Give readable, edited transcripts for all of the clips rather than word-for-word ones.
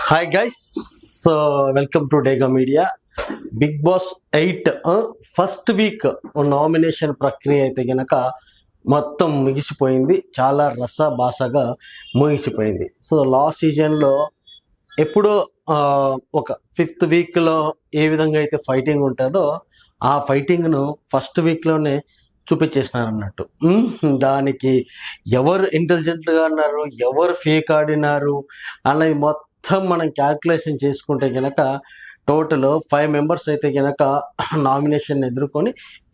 Hi guys, so welcome to Dega media. Bigg Boss 8 first week nomination ప్రక్రియ అయితే గనక మొత్తం ముగిసిపోయింది. చాలా రసభాసగా ముగిసిపోయింది. సో లాస్ట్ సీజన్లో ఎప్పుడో ఒక ఫిఫ్త్ వీక్లో ఏ విధంగా అయితే ఫైటింగ్ ఉంటుందో ఆ ఫైటింగ్ను ఫస్ట్ వీక్లోనే చూపించేసినారు అన్నట్టు. దానికి ఎవరు ఇంటెలిజెంట్గా అన్నారు, ఎవరు ఫేక్ ఆడినారు అన్నది మొత్తం మనం క్యాల్కులేషన్ చేసుకుంటే కనుక టోటల్ 5 మెంబర్స్ అయితే కనుక నామినేషన్ ఎదుర్కొని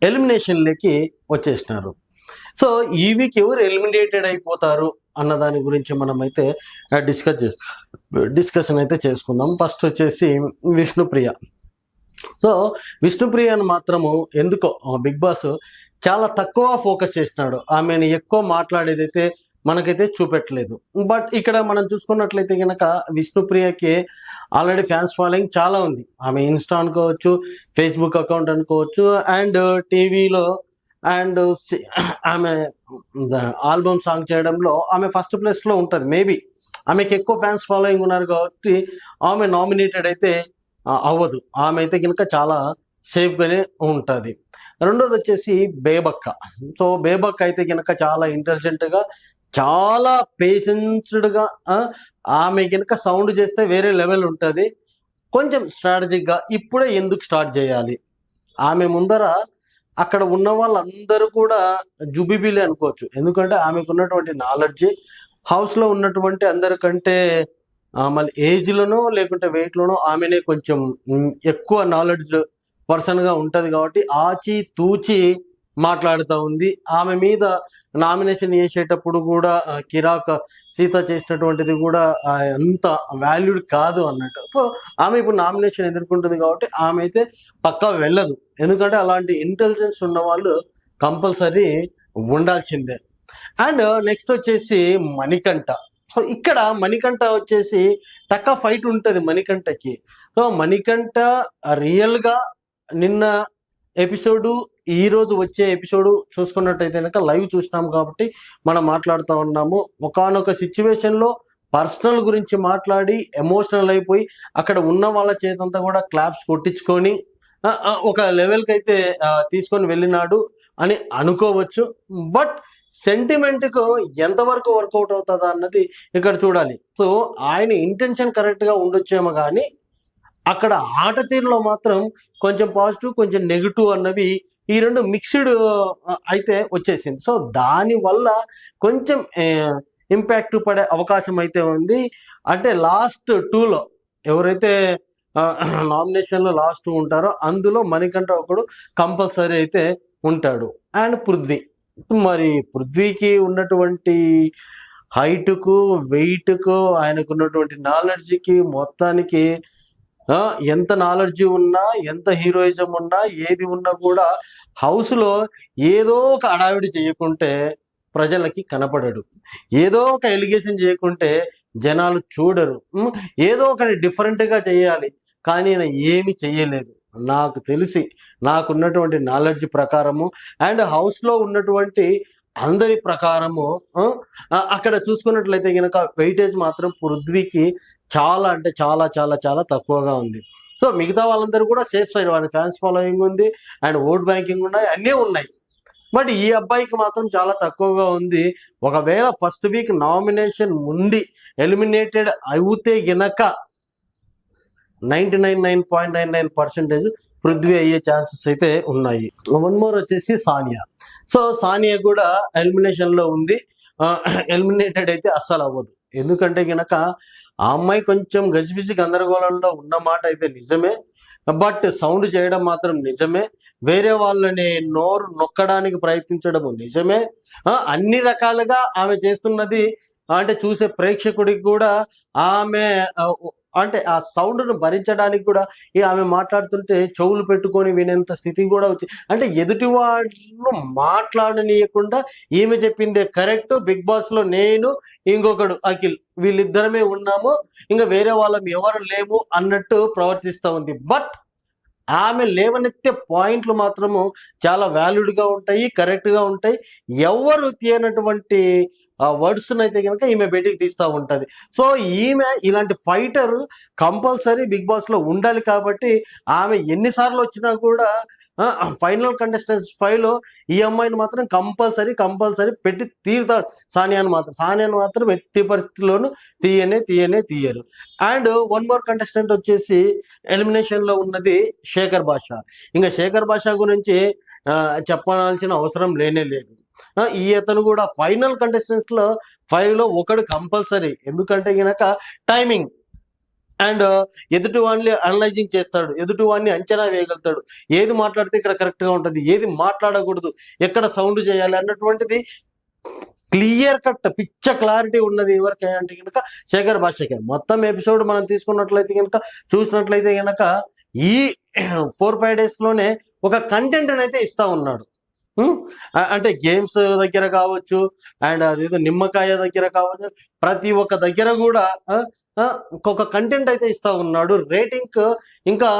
ఎలిమినేషన్లోకి వచ్చేసినారు. సో ఈ వీక్ ఎవరు ఎలిమినేటెడ్ అయిపోతారు అన్న దాని గురించి మనమైతే డిస్కషన్ అయితే చేసుకుందాం. ఫస్ట్ వచ్చేసి విష్ణుప్రియ. సో విష్ణుప్రియను మాత్రము ఎందుకో బిగ్ బాస్ చాలా తక్కువ ఫోకస్ చేసినాడు. ఆమెను ఎక్కువ మాట్లాడేదైతే మనకైతే చూపెట్టలేదు. బట్ ఇక్కడ మనం చూసుకున్నట్లయితే కనుక విష్ణుప్రియకి ఆల్రెడీ ఫ్యాన్స్ ఫాలోయింగ్ చాలా ఉంది. ఆమె ఇన్స్టా అనుకోవచ్చు, ఫేస్బుక్ అకౌంట్ అనుకోవచ్చు, అండ్ టీవీలో అండ్ ఆమె ఆల్బమ్ సాంగ్ చేయడంలో ఆమె ఫస్ట్ ప్లేస్లో ఉంటుంది. మేబీ ఆమెకి ఎక్కువ ఫ్యాన్స్ ఫాలోయింగ్ ఉన్నారు కాబట్టి ఆమె నామినేటెడ్ అయితే అవ్వదు. ఆమె అయితే కనుక చాలా సేఫ్గానే ఉంటుంది. రెండోది వచ్చేసి బేబక్క. సో బేబక్క అయితే కనుక చాలా ఇంటెలిజెంట్గా, చాలా పేషెన్స్డ్గా, ఆమె కనుక సౌండ్ చేస్తే వేరే లెవెల్ ఉంటుంది. కొంచెం స్ట్రాటజిక్గా ఇప్పుడే ఎందుకు స్టార్ట్ చేయాలి, ఆమె ముందర అక్కడ ఉన్న వాళ్ళందరూ కూడా జుబిబిలే అనుకోవచ్చు. ఎందుకంటే ఆమెకు ఉన్నటువంటి నాలెడ్జ్ హౌస్లో ఉన్నటువంటి అందరికంటే మళ్ళీ ఏజ్లోనో లేకుంటే వెయిట్లోనో ఆమెనే కొంచెం ఎక్కువ నాలెడ్జ్ పర్సన్గా ఉంటుంది. కాబట్టి ఆచి తూచి మాట్లాడుతూ ఉంది. ఆమె మీద నామినేషన్ చేసేటప్పుడు కూడా కిరాక్ సీత చేసినటువంటిది కూడా అంత వాల్యూడ్ కాదు అన్నట్టు. సో ఆమె ఇప్పుడు నామినేషన్ ఎదుర్కొంటుంది కాబట్టి ఆమె అయితే పక్కా వెళ్ళదు. ఎందుకంటే అలాంటి ఇంటెలిజెన్స్ ఉన్న వాళ్ళు కంపల్సరీ ఉండాల్సిందే. అండ్ నెక్స్ట్ వచ్చేసి మణికంఠ. సో ఇక్కడ మణికంఠ వచ్చేసి టక్కా ఫైట్ ఉంటుంది మణికంఠకి. సో మణికంఠ రియల్గా నిన్న ఎపిసోడు, ఈరోజు వచ్చే ఎపిసోడు చూసుకున్నట్టయితే కనుక లైవ్ చూసినాం కాబట్టి మనం మాట్లాడుతూ ఉన్నాము. ఒకానొక సిచ్యువేషన్లో పర్సనల్ గురించి మాట్లాడి ఎమోషనల్ అయిపోయి అక్కడ ఉన్న వాళ్ళ చేతంతా కూడా క్లాప్స్ కొట్టించుకొని ఒక లెవెల్కి అయితే తీసుకొని వెళ్ళినాడు అని అనుకోవచ్చు. బట్ సెంటిమెంట్కు ఎంతవరకు వర్కౌట్ అవుతుందా అన్నది ఇక్కడ చూడాలి. సో ఆయన ఇంటెన్షన్ కరెక్ట్గా ఉండొచ్చేమో కానీ అక్కడ ఆట తీరులో మాత్రం కొంచెం పాజిటివ్, కొంచెం నెగిటివ్ అన్నవి ఈ రెండు మిక్స్డ్ అయితే వచ్చేసింది. సో దానివల్ల కొంచెం ఇంపాక్ట్ పడే అవకాశం అయితే ఉంది. అంటే లాస్ట్ 2లో ఎవరైతే నామినేషన్లో లాస్ట్ ఉంటారో అందులో మణికంఠ ఒకడు కంపల్సరీ అయితే ఉంటాడు. అండ్ పృథ్వీ. మరి పృథ్వీకి ఉన్నటువంటి హైట్కు, వెయిట్కు, ఆయనకు ఉన్నటువంటి నాలెడ్జ్కి మొత్తానికి ఎంత నాలెడ్జ్ ఉన్నా, ఎంత హీరోయిజం ఉన్నా, ఏది ఉన్నా కూడా హౌస్లో ఏదో ఒక అడావిడి చేయకుంటే ప్రజలకి కనపడడు. ఏదో ఒక ఎలిగేషన్ చేయకుంటే జనాలు చూడరు. ఏదో ఒకటి డిఫరెంట్గా చేయాలి. కానీ ఆయన ఏమి చెయ్యలేదు. నాకు తెలిసి నాకున్నటువంటి నాలెడ్జ్ ప్రకారము అండ్ హౌస్లో ఉన్నటువంటి అందరి ప్రకారము అక్కడ చూసుకున్నట్లయితే కనుక వెయిటేజ్ మాత్రం పృథ్వీకి చాలా అంటే చాలా చాలా చాలా తక్కువగా ఉంది. సో మిగతా వాళ్ళందరూ కూడా సేఫ్ సైడ్, వాళ్ళ ఫ్యాన్స్ ఫాలోయింగ్ ఉంది అండ్ ఓట్ బ్యాంకింగ్ ఉన్నాయి, అన్నీ ఉన్నాయి. బట్ ఈ అబ్బాయికి మాత్రం చాలా తక్కువగా ఉంది. ఒకవేళ ఫస్ట్ వీక్ నామినేషన్ ఉండి ఎలిమినేటెడ్ అవుతే గనక 99.99% పృథ్వీ అయ్యే ఛాన్సెస్ అయితే ఉన్నాయి. వన్ మోర్ వచ్చేసి సానియా. సో సానియా కూడా ఎలిమినేషన్లో ఉంది. ఎలిమినేటెడ్ అయితే అస్సలు అవ్వదు. ఎందుకంటే గనక ఆ అమ్మాయి కొంచెం గజిబిజి గందరగోళంలో ఉన్న మాట అయితే నిజమే. బట్ సౌండ్ చేయడం మాత్రం నిజమే. వేరే వాళ్ళని నోరు నొక్కడానికి ప్రయత్నించడం నిజమే. అన్ని రకాలుగా ఆమె చేస్తున్నది అంటే చూసే ప్రేక్షకుడికి కూడా ఆమె అంటే ఆ సౌండ్ను భరించడానికి కూడా ఆమె మాట్లాడుతుంటే చెవులు పెట్టుకొని వినేంత స్థితి కూడా వచ్చి, అంటే ఎదుటి వాళ్ళు మాట్లాడనీయకుండా ఈమె చెప్పిందే కరెక్ట్, బిగ్ బాస్లో నేను ఇంకొకడు అఖిల్ వీళ్ళిద్దరమే ఉన్నాము, ఇంకా వేరే వాళ్ళం ఎవరు లేము అన్నట్టు ప్రవర్తిస్తూ ఉంది. బట్ ఆమె లేవనెత్తే పాయింట్లు మాత్రము చాలా వాల్యూడ్గా ఉంటాయి, కరెక్ట్గా ఉంటాయి. ఎవరు తీయనటువంటి వర్డ్స్ అయితే కనుక ఈమె బయటికి తీస్తూ ఉంటది. సో ఈమె ఇలాంటి ఫైటర్ కంపల్సరీ బిగ్ బాస్ లో ఉండాలి కాబట్టి ఆమె ఎన్నిసార్లు వచ్చినా కూడా ఫైనల్ కంటెస్టెంట్స్ 5 లో ఈ అమ్మాయిని మాత్రం కంపల్సరీ పెట్టి తీరుతాడు. సానియాను మాత్రం ఎట్టి పరిస్థితుల్లోనూ తీయరు. అండ్ వన్ మోర్ కంటెస్టెంట్ వచ్చేసి ఎలిమినేషన్ లో ఉన్నది శేఖర్ భాష. ఇంకా శేఖర్ భాష గురించి చెప్పాల్సిన అవసరం లేనే లేదు. ఈ అతను కూడా ఫైనల్ కంటెస్టెంట్స్ లో 5 లో ఒకడు కంపల్సరీ. ఎందుకంటే గనక టైమింగ్ అండ్ ఎదుటి వాడిని అనలైజింగ్ చేస్తాడు, ఎదుటి వాడిని అంచనా వేయగలుగుతాడు, ఏది మాట్లాడితే ఇక్కడ కరెక్ట్ గా ఉంటుంది, ఏది మాట్లాడకూడదు, ఎక్కడ సౌండ్ చేయాలి అన్నటువంటిది క్లియర్ కట్ పిచ్చ క్లారిటీ ఉన్నది ఎవరికి అంటే కనుక శేఖర్ భాషకే. మొత్తం ఎపిసోడ్ మనం తీసుకున్నట్లయితే కనుక చూసినట్లయితే కనుక ఈ 4-5 days లోనే ఒక కంటెంట్ అయితే ఇస్తా ఉన్నాడు. అంటే గేమ్స్ దగ్గర కావచ్చు, అండ్ అదేదో నిమ్మకాయ దగ్గర కావచ్చు, ప్రతి ఒక్క దగ్గర కూడా ఒక కంటెంట్ అయితే ఇస్తా ఉన్నాడు. రేటింగ్ ఇంకా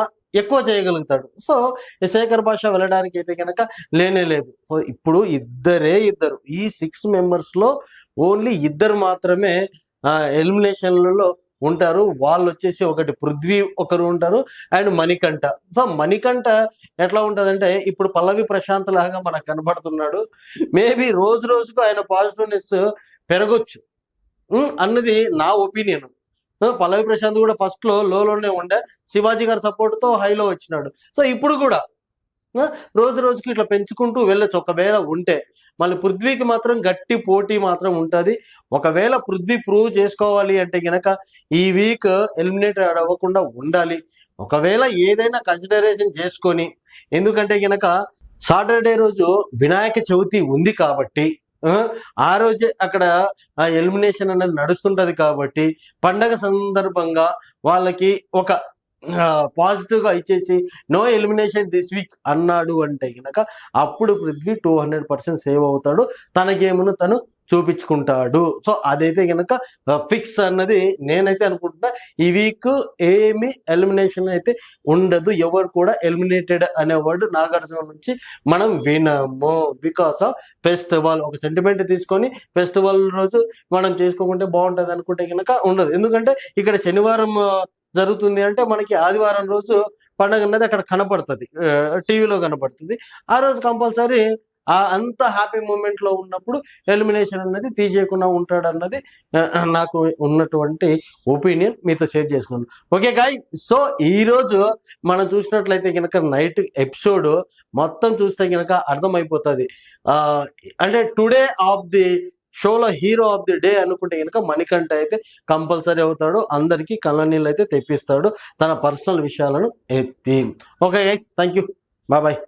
ఎక్కువ చేయగలుగుతాడు. సో శేఖర్ భాష వెళ్ళడానికి అయితే కనుక లేనే లేదు. సో ఇప్పుడు ఇద్దరు ఈ 6 members లో ఓన్లీ 2 మాత్రమే ఎలిమినేషన్లలో ఉంటారు. వాళ్ళు వచ్చేసి ఒకటి పృథ్వీ ఒకరు ఉంటారు అండ్ మణికంఠ. సో మణికంఠ ఎట్లా ఉంటదంటే ఇప్పుడు పల్లవి ప్రశాంత్ లాగా మనకు కనబడుతున్నాడు. మేబీ రోజుకు ఆయన పాజిటివ్నెస్ పెరగొచ్చు అన్నది నా ఒపీనియన్. పల్లవి ప్రశాంత్ కూడా ఫస్ట్ లోనే ఉండే, శివాజీ గారి సపోర్ట్ తో హైలో వచ్చినాడు. సో ఇప్పుడు కూడా రోజుకి ఇట్లా పెంచుకుంటూ వెళ్ళొచ్చు ఒకవేళ ఉంటే. మళ్ళీ పృథ్వీకి మాత్రం గట్టి పోటీ మాత్రం ఉంటుంది. ఒకవేళ పృథ్వీ ప్రూవ్ చేసుకోవాలి అంటే గనక ఈ వీక్ ఎలిమినేటెడ్ అవ్వకుండా ఉండాలి. ఒకవేళ ఏదైనా కన్సిడరేషన్ చేసుకొని, ఎందుకంటే గనక సాటర్డే రోజు వినాయక చవితి ఉంది కాబట్టి ఆ రోజే అక్కడ ఎలిమినేషన్ అనేది నడుస్తుంటది కాబట్టి పండగ సందర్భంగా వాళ్ళకి ఒక పాజిటివ్ గా ఇచ్చేసి నో ఎలిమినేషన్ దిస్ వీక్ అన్నాడు అంటే గనక అప్పుడు పృథ్వీ 200% సేవ్ అవుతాడు, తన గేమ్ను తను చూపించుకుంటాడు. సో అదైతే గనక ఫిక్స్ అన్నది నేనైతే అనుకుంటున్నా. ఈ వీక్ ఏమి ఎలిమినేషన్ అయితే ఉండదు, ఎవరు కూడా ఎలిమినేటెడ్ అనే వర్డ్ నాగార్జున నుంచి మనం వినము. బికాస్ ఆఫ్ ఫెస్టివల్, ఒక సెంటిమెంట్ తీసుకొని ఫెస్టివల్ రోజు మనం చేసుకోకుంటే బాగుంటది అనుకుంటే కనుక ఉండదు. ఎందుకంటే ఇక్కడ శనివారం జరుగుతుంది అంటే మనకి ఆదివారం రోజు పండుగ అన్నది అక్కడ కనపడుతుంది, టీవీలో కనపడుతుంది. ఆ రోజు కంపల్సరీ అంత హ్యాపీ మూమెంట్ లో ఉన్నప్పుడు ఎలిమినేషన్ అనేది తీసేయకుండా ఉంటాడు అన్నది నాకు ఉన్నటువంటి ఒపీనియన్, మీతో షేర్ చేసుకున్నాను. ఓకే గాయ్, సో ఈ రోజు మనం చూసినట్లయితే కనుక నైట్ ఎపిసోడ్ మొత్తం చూస్తే కనుక అర్థమైపోతుంది. అంటే టుడే ఆఫ్ ది షోలో హీరో ఆఫ్ ది డే అనుకుంటే కనుక మణికంఠ అయితే కంపల్సరీ అవుతాడు. అందరికీ కళ్ళనీళ్ళు అయితే తెప్పిస్తాడు తన పర్సనల్ విషయాలను ఎత్తి. Okay guys, thank you, bye.